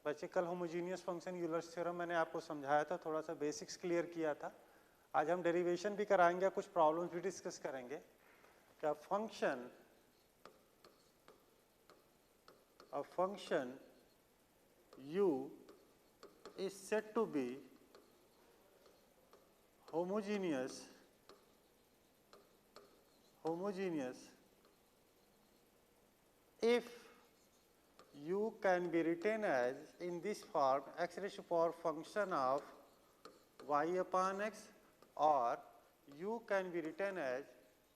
बच्चे कल homogeneous function Euler's theorem मैंने आपको समझाया था, थोड़ा सा बेसिक्स क्लियर किया था। आज हम डेरिवेशन भी कराएंगे, कुछ प्रॉब्लम्स भी डिस्कस करेंगे। क्या function u is said to be homogeneous if u can be written as in this form x raised to power function of y upon x, or u can be written as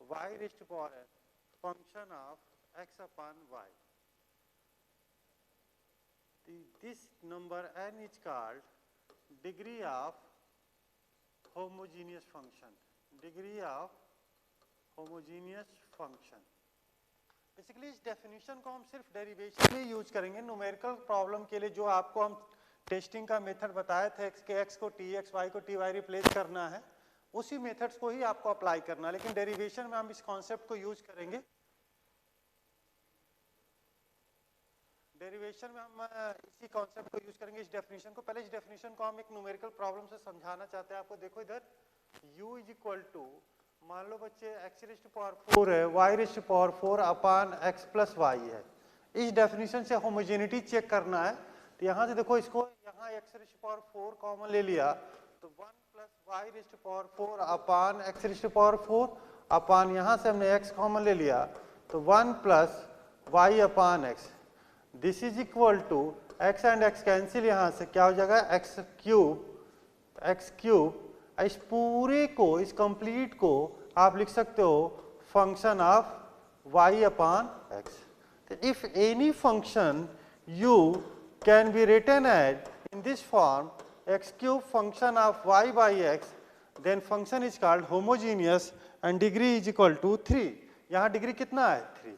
y raised to power n function of x upon y. This number n is called degree of homogeneous function. Degree of homogeneous function. Basically इस definition को हम सिर्फ derivation में use करेंगे। Numerical problem के लिए जो आपको हम टेस्टिंग का मेथड बताए थे, x को t x, y को ty रिप्लेस करना है, उसी मेथड्स को ही आपको अप्लाई करना है। लेकिन डेरिवेशन में हम इस कॉन्सेप्ट को यूज करेंगे। डेरिवेशन में हम इसी कॉन्सेप्ट को यूज करेंगे, इस डेफिनेशन को। पहले इस डेफिनेशन को हम एक न्यूमेरिकल प्रॉब्लम से समझाना चाहते हैं आपको। देखो इधर u इज इक्वल टू, मान लो बच्चे x रेज़ टू पावर 4 है, y raise to power 4 upon x plus y है। इस डेफिनेशन से होमोजेनिटी चेक करना है। तो यहाँ से देखो, इसको यहाँ x raise to power 4 common ले लिया तो 1 plus y raise to power 4 upon x raise to power 4 upon, यहाँ से हमने x कॉमन ले लिया तो 1 plus y upon x। This is equal to x and x cancel, यहाँ से क्या हो जाएगा x क्यूब। इस पूरे को, इस कंप्लीट को आप लिख सकते हो function of y upon x। If any function u can be written as in this form x cube function of y by x, then function is called homogeneous and degree is equal to 3। यहाँ degree कितना है 3।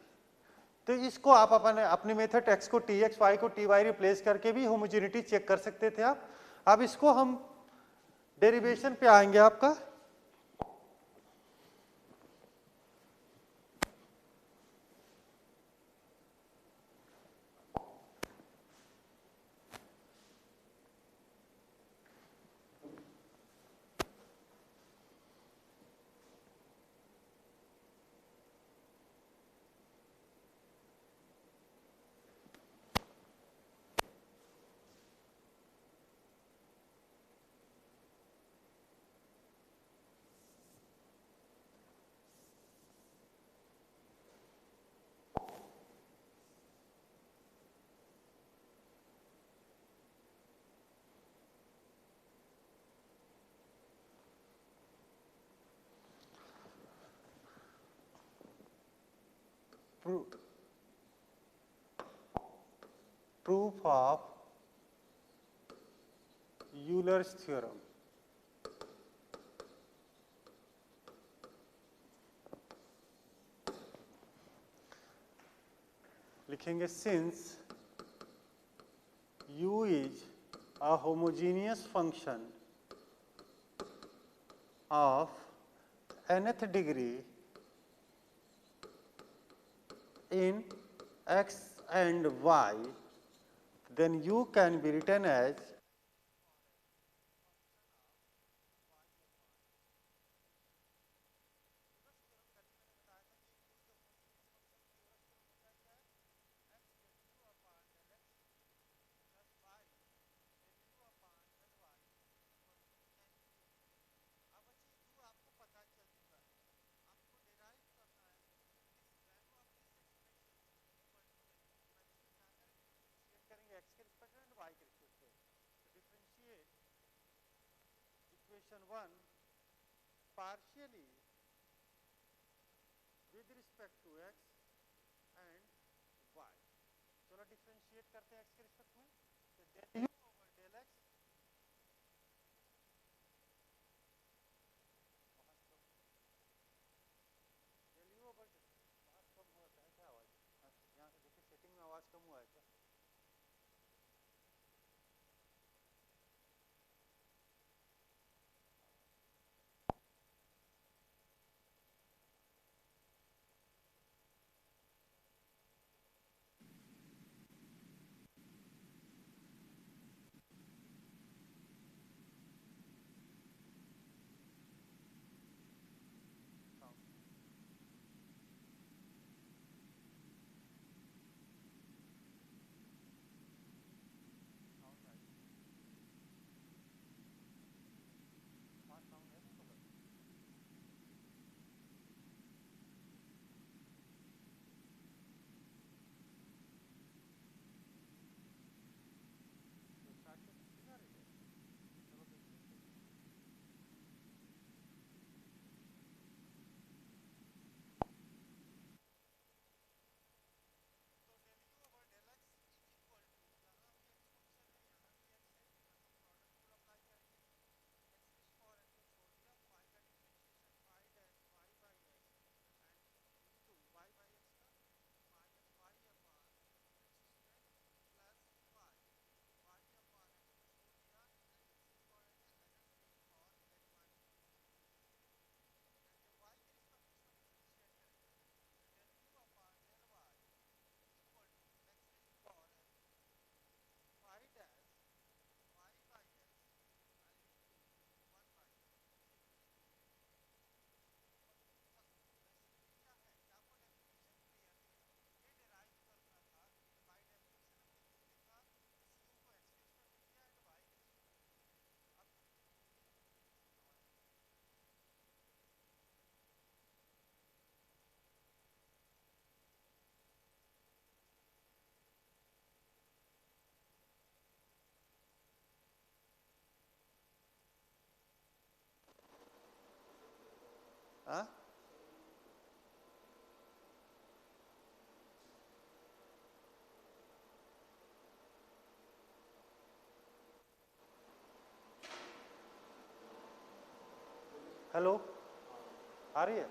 तो इसको आप अपने method x को tx, y को ty replace करके भी होमोजेनिटी चेक कर सकते थे आप। अब इसको हम डेरिवेशन पे आएंगे आपका। Proof of Euler's theorem. लिखेंगे since u is a homogeneous function of nth degree in x and y, then u can be written as x के रिस्पेक्ट में y के रिस्पेक्ट में। Differentiate equation 1 partially with respect to x and y। चलो differentiate करते हैं x के respect में। तो del u over del x, del u over आवाज कम होता है क्या? आवाज यहाँ से देखिए सेटिंग में आवाज कम हुआ है क्या? हाँ हेलो, आ रही है?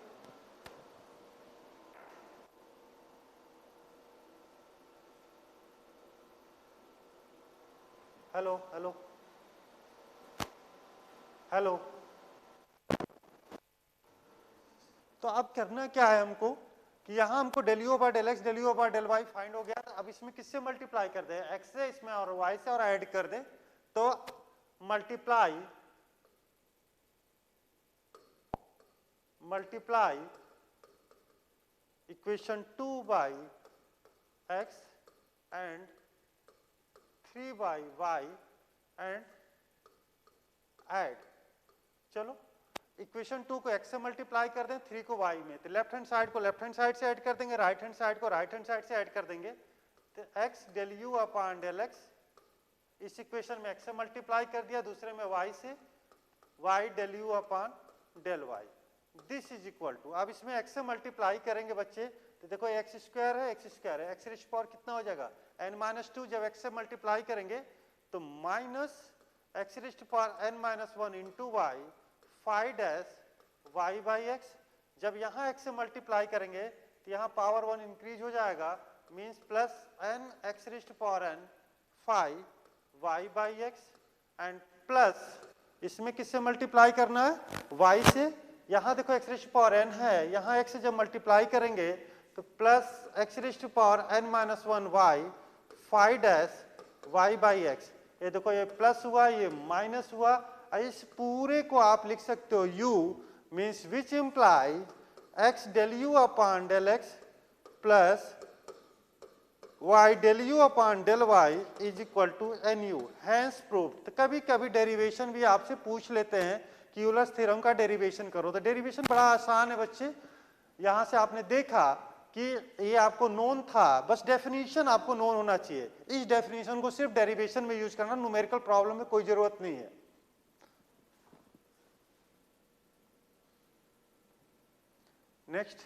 Hello hello hello. तो अब करना क्या है हमको कि यहाँ हमको del u by del x del u by del y find हो गया। अब इसमें किससे मल्टीप्लाई कर दे? एक्स से इसमें और वाई से और ऐड कर दे। तो multiply equation 2 by x and 3 by y and add. चलो इक्वेशन 2 को x से मल्टीप्लाई कर दें, 3 को y में, तो लेफ्ट हैंड साइड को लेफ्ट हैंड साइड से ऐड कर देंगे, राइट हैंड साइड को राइट हैंड साइड से ऐड कर देंगे। तो x del u upon del x, इस इक्वेशन में x से मल्टीप्लाई कर दिया, दूसरे में y से, y del u upon del y। This is equal to, अब इसमें x से मल्टीप्लाई करेंगे बच्चे, तो देखो x स्क्वायर है, x स्क्वायर है, x रेज़ पावर कितना हो जाएगा n-2। जब x से मल्टीप्लाई करेंगे तो minus x raise power n-1 into y 5 dash y by x. जब यहाँ x से मल्टीप्लाई करेंगे तो यहाँ पावर 1 इंक्रीज हो जाएगा, means plus n x raise power n 5 y by x and plus इसमें किससे मल्टीप्लाई करना है? y से। यहाँ देखो x रेज़ पावर n है, यहाँ x से जब मल्टीप्लाई करेंगे तो plus x raise power n-1 y 5 dash y by x. ये देखो ये प्लस हुआ, ये माइनस हुआ। इस पूरे को आप लिख सकते हो u means which imply x del u upon del x plus y del u upon del y is equal to n u, hence proved. तो कभी कभी डेरिवेशन भी आपसे पूछ लेते हैं कि यूलर्स थ्योरम का डेरिवेशन करो। तो डेरिवेशन बड़ा आसान है बच्चे, यहां से आपने देखा कि ये आपको नोन था, बस डेफिनेशन आपको नोन होना चाहिए। इस डेफिनेशन को सिर्फ डेरिवेशन में यूज करना, न्यूमेरिकल प्रॉब्लम में कोई जरूरत नहीं है। Next,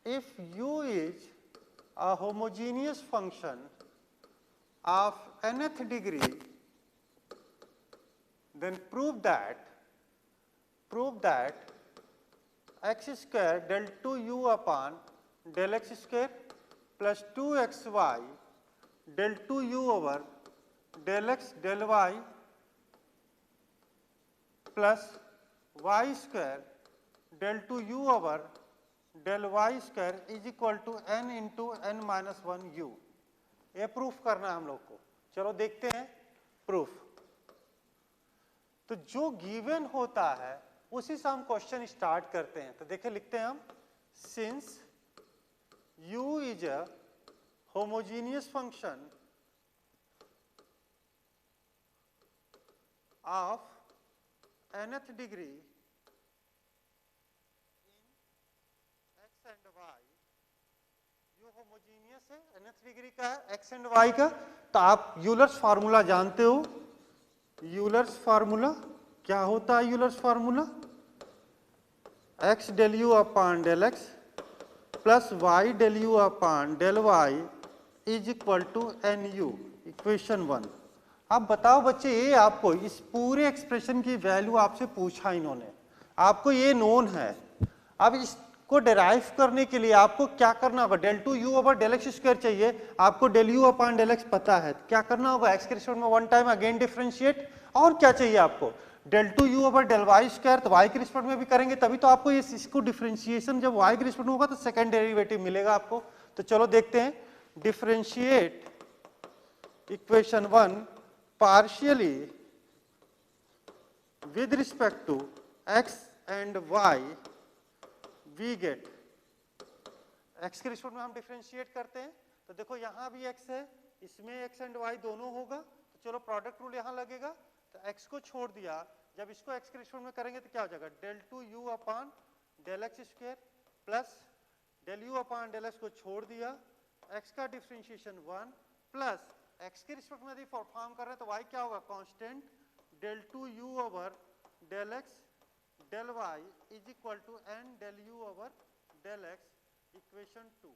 if u is a homogeneous function of nth degree, then prove that x square del 2u upon del x square plus 2xy del 2u over del x del y plus y square del 2u over del y square is equal to n into n-1 u। ये proof करना है हम लोग को। चलो देखते हैं proof. तो जो गिवन होता है उसी से हम क्वेश्चन स्टार्ट करते हैं। तो देखिए लिखते हैं हम, since u is a homogeneous function of nth degree x and y, u homogeneous है, nth डिग्री का है, x and y का। तो आप यूलर्स फार्मूला जानते हो। यूलर्स फार्मूला क्या होता है? Euler's formula x del u upon del x plus y del u upon del y is equal to n u, equation 1। अब बताओ बच्चे, ये आपको इस पूरे एक्सप्रेशन की वैल्यू आपसे पूछा इन्होंने, आपको ये नोन है। अब इसको डेराइव करने के लिए आपको क्या करना होगा? Del 2u over del x square चाहिए, आपको del u upon del x पता है, क्या करना होगा? एक्स के रिस्पेक्ट में वन टाइम अगेन डिफरेंशिएट। और क्या चाहिए आपको? Del 2u over del y square, तो y के रिस्पेक्ट में भी करेंगे तभी तो आपको इसको डिफरेंशिएशन जब y के रिस्पेक्ट में होगा तो सेकंड डेरिवेटिव मिलेगा आपको। तो चलो देखते हैं, differentiate equation 1 partially with respect to x and y, we get, x के रिस्पेक्ट में हम डिफरेंशिएट करते हैं। तो देखो यहाँ भी x है, इसमें x and y दोनों होगा, तो चलो प्रोडक्ट रूल यहाँ लगेगा। तो x को छोड़ दिया, जब इसको x के रिस्पेक्ट में करेंगे तो क्या हो जाएगा? Del 2u upon del x square plus del u upon del x को छोड़ दिया, x का डिफरेंशिएशन 1 प्लस x के रिस्पेक्ट में यदि परफॉर्म कर रहे हैं तो y क्या होगा? Constant del 2u over del x del y is equal to n del u over del x equation 2।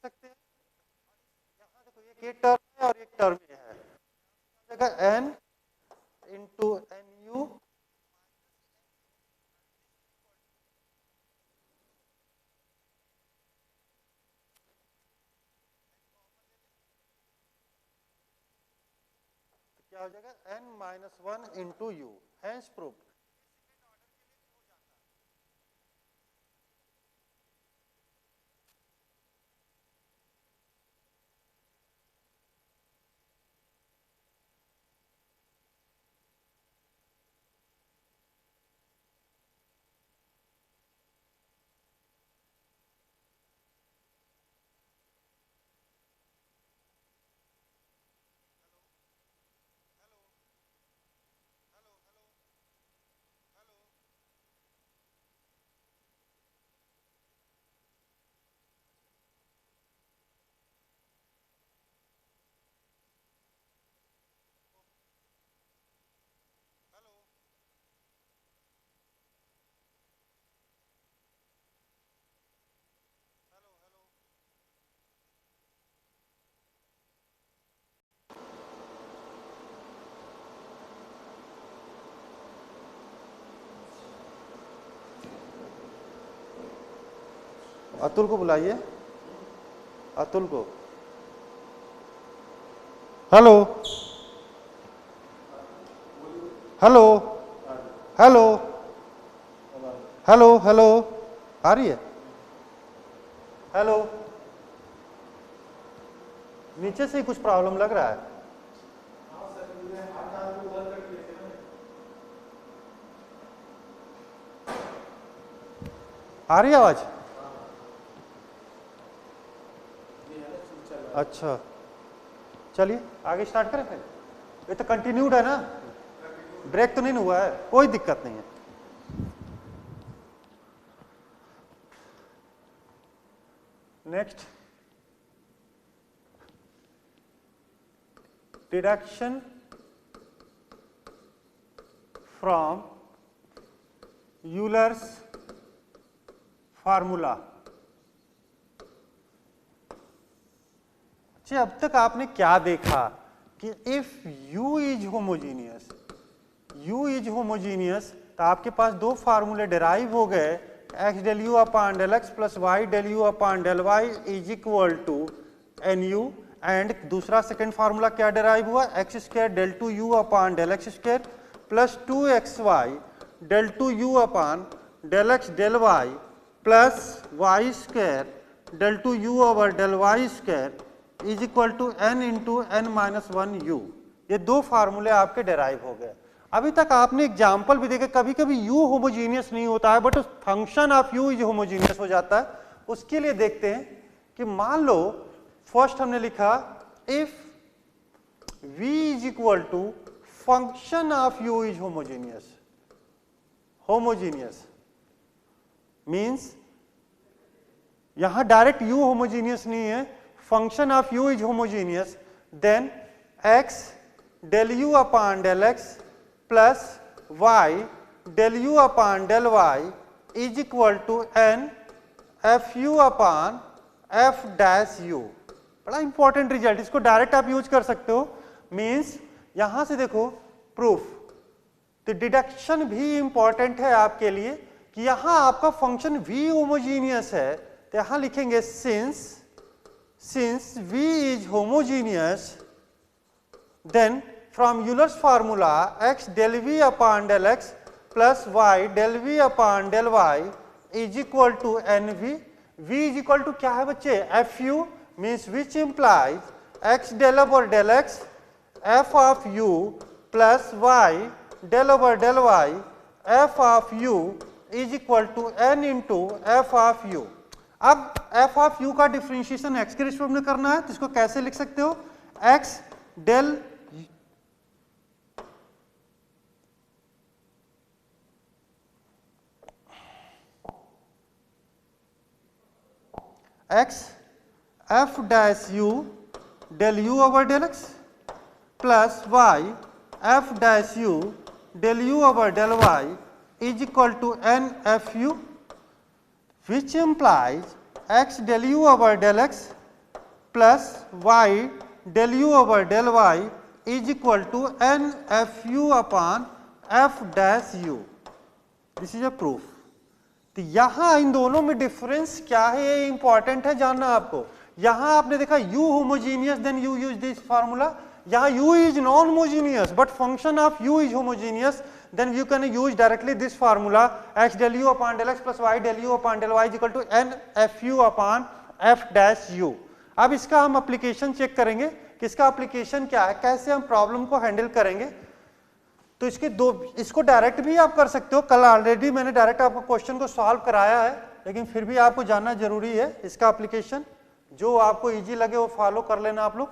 सकते हैं यहाँ देखो एक टर्म है और एक टर्म ये है, जगह n इंटू एन यू क्या हो जाएगा n minus 1 into u, hence proof. Atul को बुलाइए, अतुल को। Hello hello hello hello hello, आ रही है? हेलो, नीचे से ही कुछ प्रॉब्लम लग रहा है। आ रही है आवाज? अच्छा, चलिए आगे स्टार्ट करें फिर। ये तो कंटिन्यूड है ना, ब्रेक तो नहीं हुआ है, कोई दिक्कत नहीं है। Next, deduction from Euler's formula. अच्छा, अब तक आपने क्या देखा कि if U is homogeneous, U is homogeneous, तो आपके पास दो फार्मूले डिराइव हो गए, x del u upon del x plus y del u upon del y is equal to NU, and दूसरा सेकंड फार्मूला क्या डिराइव हुआ, x square del 2u upon del x square plus 2xy del 2u upon del x del y plus y square del 2u over del y square is equal to n into n minus 1u। ये दो फार्मूले आपके derive हो गए। अभी तक आपने example भी देखे, कभी कभी u होमोजीनियस नहीं होता है but function of u is homogeneous हो जाता है। उसके लिए देखते हैं कि मान लो फर्स्ट हमने लिखा if v is equal to function of u is homogeneous. Homogeneous means यहां डायरेक्ट u होमोजीनियस नहीं है, function of u is homogeneous, then x del u upon del x plus y del u upon del y is equal to n f u upon f dash u। बड़ा important result, इसको direct आप use कर सकते हो। Means यहां से देखो proof, तो डिडक्शन भी इंपॉर्टेंट है आपके लिए कि यहां आपका फंक्शन v होमोजीनियस है, तो यहां लिखेंगे since v is homogeneous, then from Euler's formula x del v upon del x plus y del v upon del y is equal to nv। v is equal to क्या है बच्चे, fu, means which implies x del over del x f of u plus y del over del y f of u is equal to n into f of u। अब f of u का differentiation x के respect में करना है, तो इसको कैसे लिख सकते हो, x del x f dash u del u over del x plus y f dash u del u over del y is equal to n f u, which implies x del u over del x plus y del u over del y is equal to n f u upon f dash u। This is a proof. तो यहां इन दोनों में difference क्या है, ये important है जानना आपको। यहां आपने देखा u homogeneous, then you use this formula। यहां u is non homogeneous but function of u is homogeneous, then you can use directly this formula x del u upon del x plus y del u upon del y is equal to n f u upon f dash u। अब इसका हम application check करेंगे कि इसका application क्या है, कैसे हम प्रॉब्लम को हैंडल करेंगे। तो इसके दो, इसको डायरेक्ट भी आप कर सकते हो, कल ऑलरेडी मैंने डायरेक्ट आपको क्वेश्चन को सॉल्व कराया है, लेकिन फिर भी आपको जानना जरूरी है इसका एप्लीकेशन। जो आपको इजी लगे वो फॉलो कर लेना आप लोग।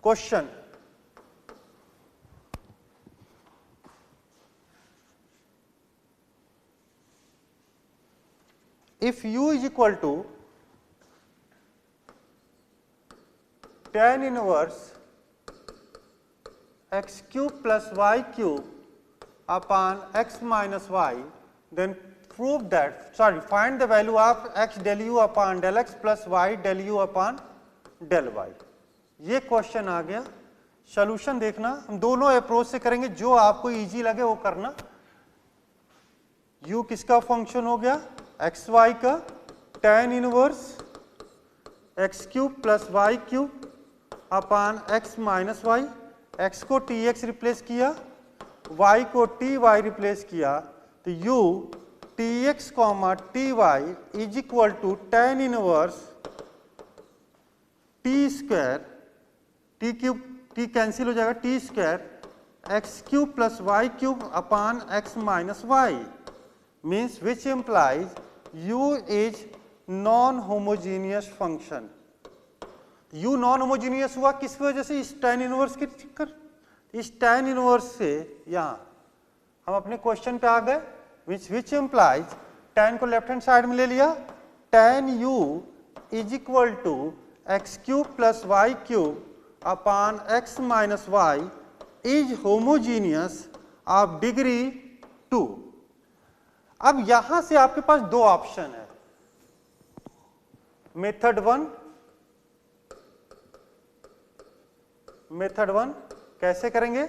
Question, if u is equal to tan inverse x cube plus y cube upon x minus y, then prove that, sorry, find the value of x del u upon del x plus y del u upon del y। ये question आ गया। Solution देखना, हम दोनों approach से करेंगे, जो आपको easy लगे वो करना। u किसका फंक्शन हो गया, एक्स वाई का, tan inverse x cube plus y cube upon x minus y, x को tx रिप्लेस किया, y को ty रिप्लेस किया, तो u tx comma ty is equal to tan inverse t square, t cube, t cancel हो जाएगा, t square x cube plus y cube upon x minus y, means which implies u is non homogeneous function. u non homogeneous हुआ किस वजह से? इस tan inverse के चक्कर, इस tan इनवर्स से यहाँ हम अपने क्वेश्चन पे आ गए, विच इम्प्लाइज tan को लेफ्ट हैंड साइड में ले लिया, tan u is equal to x cube plus y cube upon x minus y is homogeneous of degree 2। अब यहां से आपके पास दो ऑप्शन है, मेथड वन कैसे करेंगे?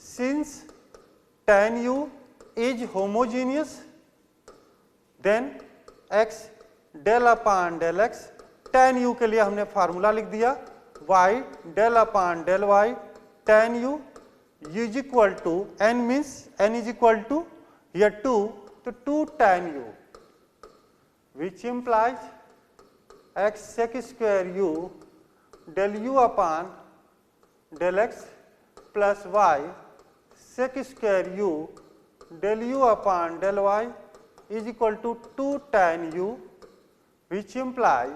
Since tan u is homogeneous then x del upon del x, tan u के लिए हमने फार्मूला लिख दिया y del upon del y, tan u u is equal to n means n is equal to here 2, तो 2 tan u, which implies x sec square u del u upon del x plus y sec square u del u upon del y is equal to 2 tan u, which implies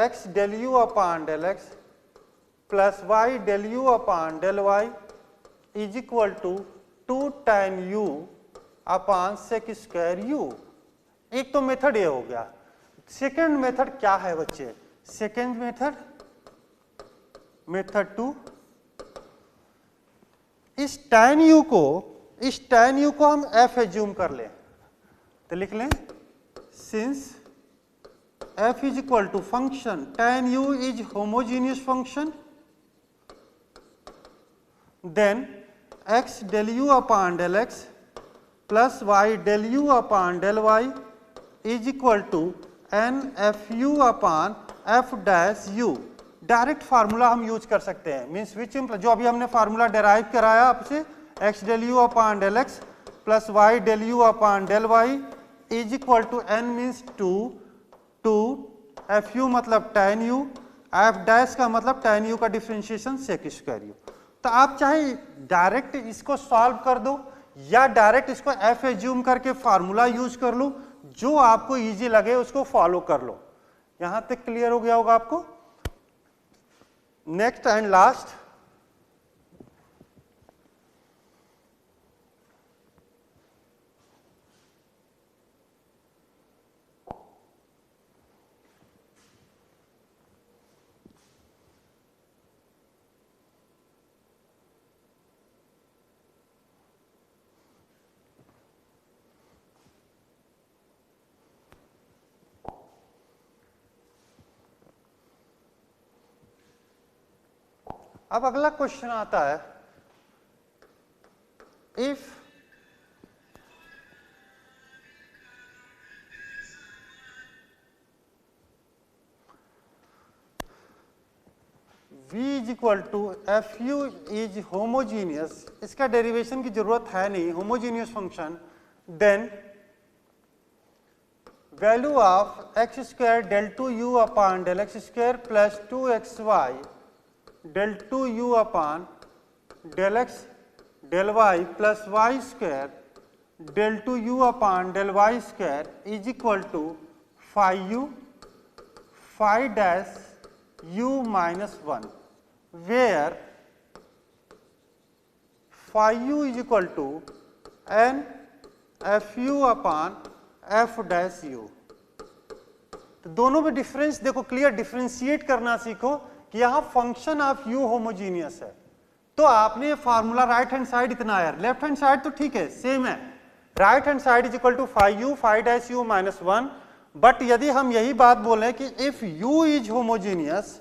x del u upon del x plus y del u upon del y is equal to 2 tan u upon sec square u। एक तो method ये हो गया। Second method क्या है बच्चे? Second method 2, इस tan u को हम f एज्यूम कर लें, तो लिख लें since f is equal to function tan u is homogeneous function, then x del u upon del x plus y del u upon del y is equal to n f u upon f dash u। Direct formula हम use कर सकते हैं, means which जो अभी हमने formula derive कराया आपसे, x del u upon del x plus y del u upon del y is equal to n means 2 f u मतलब tan u, f dash का मतलब tan u का डिफरेंशिएशन sec स्क्वायर u। तो आप चाहे direct इसको solve कर दो या डायरेक्ट इसको f एज्यूम करके फार्मूला यूज कर लो, जो आपको इजी लगे उसको फॉलो कर लो। यहां तक क्लियर हो गया होगा आपको। नेक्स्ट एंड लास्ट, अब अगला क्वेश्चन आता है, if v is equal to f u is homogeneous, इसका डेरिवेशन की जरूरत है नहीं, homogeneous function, then value of x square del two u upon del x square plus 2xy del 2u upon del x del y plus y square del 2u upon del y square is equal to phi u phi dash u minus 1, where phi u is equal to n f u upon f dash u। तो दोनों में difference देखो, clear differentiate करना सीखो कि यहां function of u homogeneous है, तो आपने फार्मूला राइट हैंड साइड इतना आया, लेफ्ट हैंड साइड तो ठीक है सेम है, right hand side is equal to phi u phi dash u minus 1, but यदि हम यही बात बोलें कि if u is homogeneous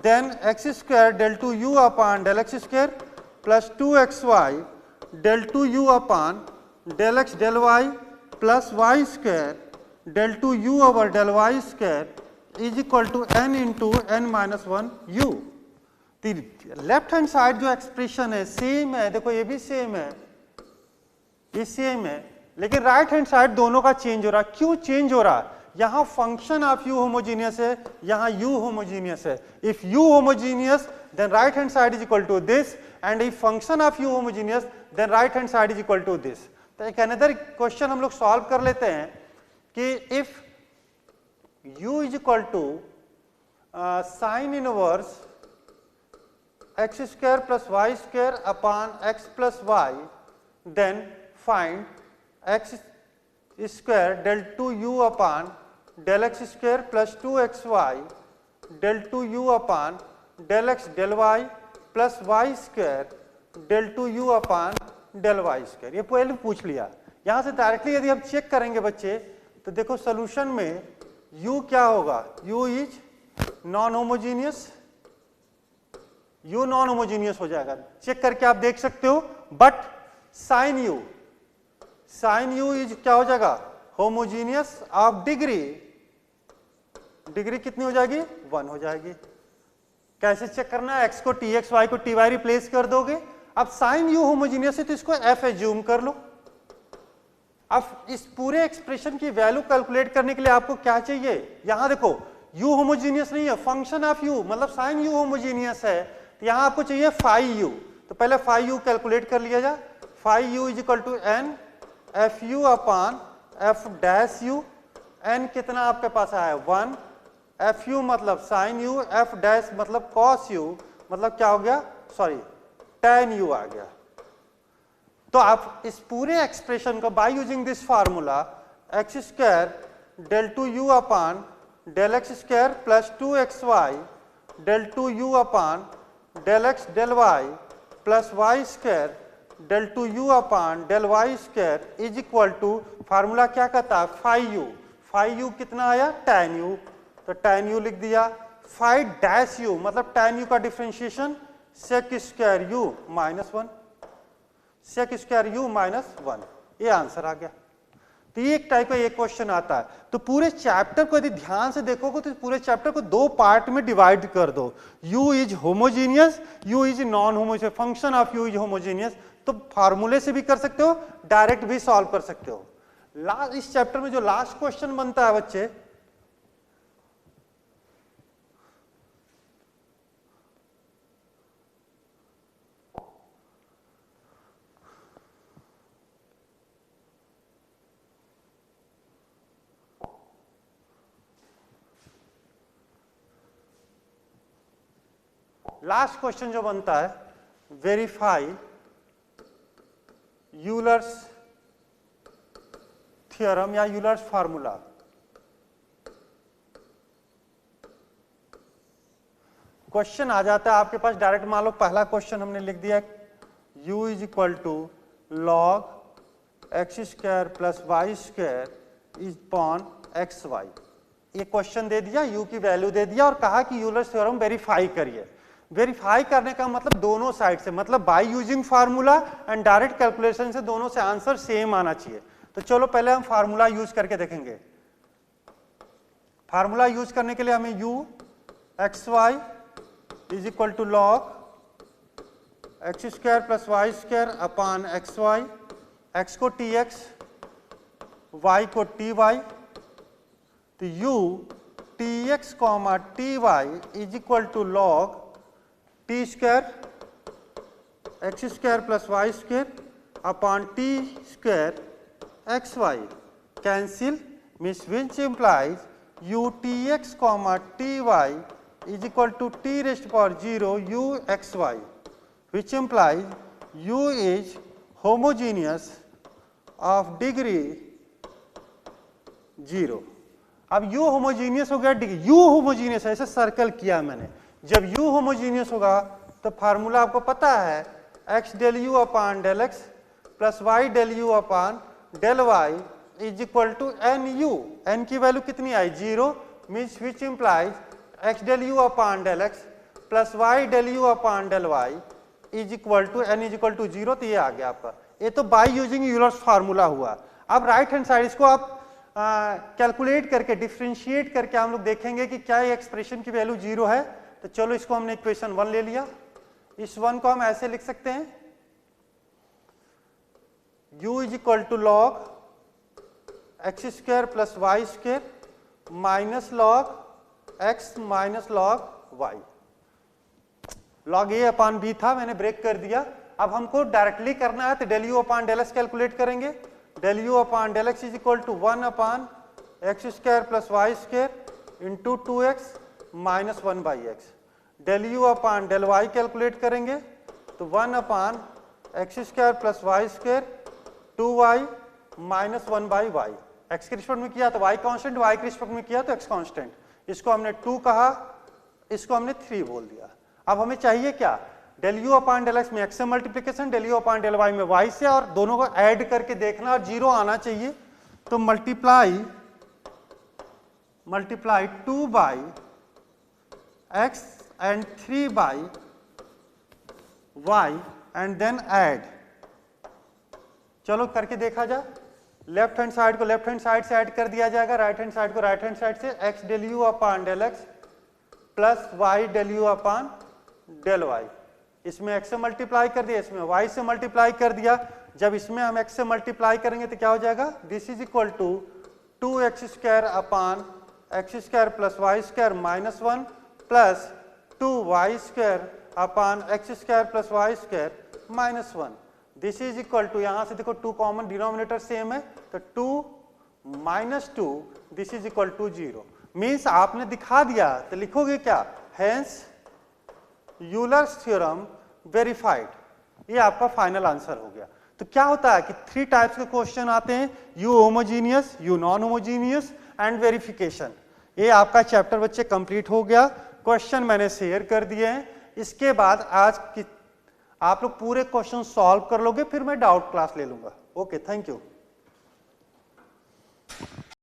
then x square del two u upon del x square plus 2xy del two u upon del x del y plus y square del 2u over del y square is equal to n into n minus 1 u। Left hand side जो expression है same है, देखो ये भी same है, ये same है, लेकिन राइट हैंड साइड दोनों का चेंज हो रहा है। क्यों चेंज हो रहा है? यहां फंक्शन ऑफ u होमोजीनियस है, यहां u होमोजीनियस है। If u homogeneous then right hand side is equal to this, and if function of u homogeneous then right hand side is equal to this. तो एक another question हम लोग solve कर लेते हैं कि if u is equal to sine inverse x square plus y square upon x plus y, then find x square del two u upon del x square plus 2xy del two u upon del x del y plus y square del two u upon del y square. ये पहले पूछ लिया। यहां से directly यदि हम check करेंगे बच्चे तो देखो सोल्यूशन में u क्या होगा, u is non homogeneous, u non homogeneous हो जाएगा, चेक करके आप देख सकते हो। बट साइन u इज क्या हो जाएगा, होमोजीनियस ऑफ डिग्री, डिग्री कितनी हो जाएगी, 1 हो जाएगी। कैसे चेक करना है, x को tx, y को ty रिप्लेस कर दोगे। अब साइन u होमोजीनियस है तो इसको f एज्यूम कर लो। अब इस पूरे एक्सप्रेशन की वैल्यू कैलकुलेट करने के लिए आपको क्या चाहिए, यहां देखो u होमोजीनियस नहीं है, फंक्शन ऑफ u मतलब साइन u होमोजीनियस है, तो यहां आपको चाहिए फाई u। तो पहले फाई u कैलकुलेट कर लिया जाए। Phi u is equal to n f u upon f dash u. n कितना आपके पास आया है 1, एफ यू मतलब साइन u, एफ डैश मतलब कॉस u, मतलब क्या हो गया, सॉरी tan u आ गया। तो आप इस पूरे एक्सप्रेशन को by using this formula x square del two u upon del x square plus 2xy del two u upon del x del y plus y square del two u upon del y square is equal to, formula क्या कहता है, phi u. Phi you कितना आया, tan u, तो tan u लिख दिया। Phi dash u मतलब tan u का differentiation sec square u minus 1, sec square u minus 1, ये आंसर आ गया। तो ये एक टाइप का एक क्वेश्चन आता है। तो पूरे चैप्टर को यदि ध्यान से देखोगे तो पूरे चैप्टर को 2 पार्ट में डिवाइड कर दो, u is homogeneous, u is non homogeneous, function of u is homogeneous. तो फार्मूले से भी कर सकते हो, डायरेक्ट भी सॉल्व कर सकते हो। लास्ट इस चैप्टर में जो लास्ट क्वेश्चन बनता है बच्चे, लास्ट क्वेश्चन जो बनता है, वेरीफाई यूलर्स थ्योरम या यूलर्स फार्मूला। क्वेश्चन आ जाता है आपके पास डायरेक्ट, मान लो पहला क्वेश्चन हमने लिख दिया u is equal to log x square plus y square is upon x y. ये क्वेश्चन दे दिया, u की वैल्यू दे दिया और कहा कि यूलर्स थ्योरम वेरीफाई करिए। वेरीफाई करने का मतलब दोनों साइड से, मतलब by using formula and direct calculation से दोनों से आंसर सेम आना चाहिए। तो चलो पहले हम फार्मूला यूज करके देखेंगे। फार्मूला यूज करने के लिए हमें u x y is equal to log x square plus y square upon x y, x को टी एक्स, वाई को टी वाई, तो u t x comma t y is equal to log t square x square plus y square upon t square x y, cancel, means which implies u t x comma t y is equal to t raised to power 0 u x y, which implies u is homogeneous of degree 0। अब u homogeneous हो गया, degree u homogeneous ऐसे circle किया मैंने। जब u homogeneous होगा तो formula आपको पता है x del u upon del x plus y del u upon del y is equal to n u। n की वैल्यू कितनी आई, 0, means which implies x del u upon del x plus y del u upon del y is equal to n is equal to 0। तो ये आ गया आपका, ये तो by using Euler's formula हुआ। अब राइट हैंड साइड इसको आप कैलकुलेट करके डिफरेंशिएट करके हम लोग देखेंगे कि क्या ये एक्सप्रेशन की वैल्यू 0 है। तो चलो इसको हमने इक्वेशन 1 ले लिया। इस 1 को हम ऐसे लिख सकते हैं, u is equal to log x square plus y square minus log x minus log y. Log a upon b था, मैंने ब्रेक कर दिया। अब हमको डायरेक्टली करना है तो del u upon del x calculate करेंगे। Del u upon del x is equal to 1 upon x square plus y square into 2x minus 1 by x. Del u upon del y calculate करेंगे तो 1 upon x square plus y square 2y minus 1 by y. X के respect में किया तो y constant, y के respect में किया तो x कांस्टेंट। इसको हमने 2 कहा, इसको हमने 3 बोल दिया। अब हमें चाहिए क्या, del u upon del x में x से multiplication, del u upon del y में y से, और दोनों को ऐड करके देखना और 0 आना चाहिए। तो multiply 2 by x and 3 by y and then add. चलो करके देखा जाए। लेफ्ट हैंड साइड को लेफ्ट हैंड साइड से ऐड कर दिया जाएगा, राइट हैंड साइड को राइट हैंड साइड से। x del u upon del x plus y del u upon del y। इसमें x से मल्टीप्लाई कर दिया, इसमें y से मल्टीप्लाई कर दिया। जब इसमें हम x से मल्टीप्लाई करेंगे तो क्या हो जाएगा, this is equal to 2x square upon x square plus y square minus 1 plus 2y square upon x square plus y square minus 1। This is equal to, यहां से देखो 2 कॉमन, डिनोमिनेटर सेम है, तो 2 minus 2 this is equal to 0। Means आपने दिखा दिया तो लिखोगे क्या, हेंस यूलर्स थ्योरम वेरीफाइड। ये आपका फाइनल आंसर हो गया। तो क्या होता है कि 3 टाइप्स के क्वेश्चन आते हैं, you homogeneous, you non homogeneous and verification. ये आपका चैप्टर बच्चे कंप्लीट हो गया। क्वेश्चन मैंने शेयर कर दिए हैं। इसके बाद आज की आप लोग पूरे क्वेश्चन सॉल्व कर लोगे, फिर मैं डाउट क्लास ले लूंगा। Okay, thank you.